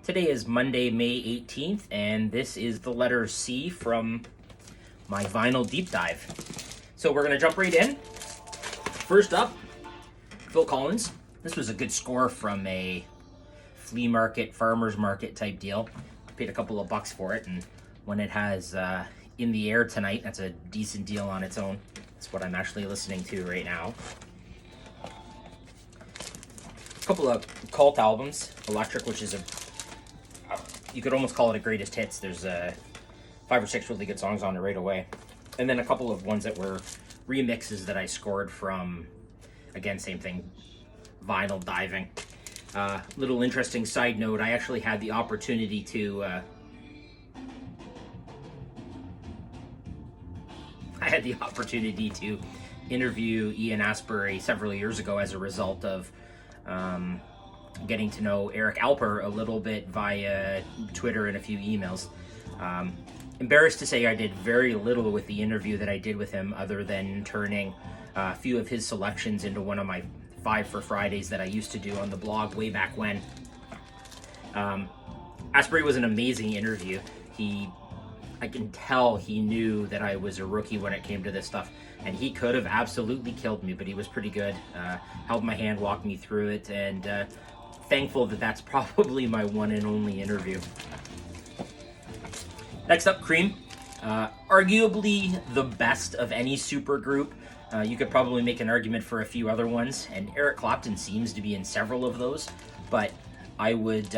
Today is Monday, May 18th, and this is the letter C from my vinyl deep dive. So we're going to jump right in. First up, Phil Collins. This was a good score from a flea market, farmer's market type deal. I paid a couple of bucks for it, and when it has In the Air Tonight, that's a decent deal on its own. That's what I'm actually listening to right now. A couple of cult albums, Electric, which is you could almost call it a greatest hits. There's 5 or 6 really good songs on it right away. And then a couple of ones that were remixes that I scored from, again, same thing, vinyl diving. Little interesting side note, I actually had the opportunity to interview Ian Astbury several years ago as a result of getting to know Eric Alper a little bit via Twitter and a few emails. Embarrassed to say I did very little with the interview that I did with him other than turning a few of his selections into one of my 5 for Fridays that I used to do on the blog way back when. Astbury was an amazing interview. I can tell he knew that I was a rookie when it came to this stuff, and he could have absolutely killed me, but he was pretty good. Held my hand, walked me through it, and thankful that that's probably my one and only interview. Next up, Cream. Arguably the best of any supergroup. You could probably make an argument for a few other ones, and Eric Clapton seems to be in several of those, but I would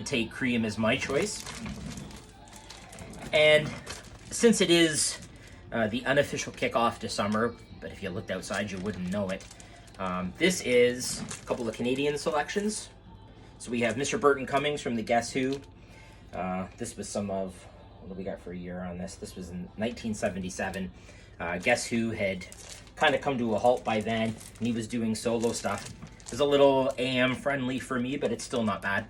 take Cream as my choice. And since it is the unofficial kickoff to summer, but if you looked outside you wouldn't know it, this is a couple of Canadian selections. So we have Mr. Burton Cummings from the Guess Who. This was some of, what do we got for a year on this? This was in 1977. Guess Who had kind of come to a halt by then, and he was doing solo stuff. It was a little AM friendly for me, but it's still not bad.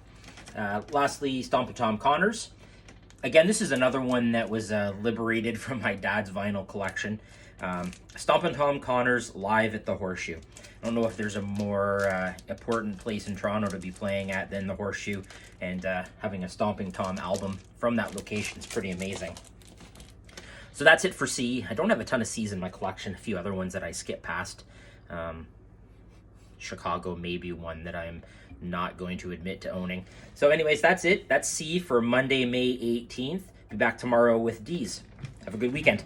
Lastly, Stompin' Tom Connors. Again, this is another one that was liberated from my dad's vinyl collection. Stompin' Tom Connors live at the Horseshoe. I don't know if there's a more important place in Toronto to be playing at than the Horseshoe, and having a Stompin' Tom album from that location is pretty amazing. So that's it for C. I don't have a ton of C's in my collection, a few other ones that I skip past. Chicago may be one that I'm not going to admit to owning. So anyways, that's it. That's C for Monday, May 18th. Be back tomorrow with D's. Have a good weekend.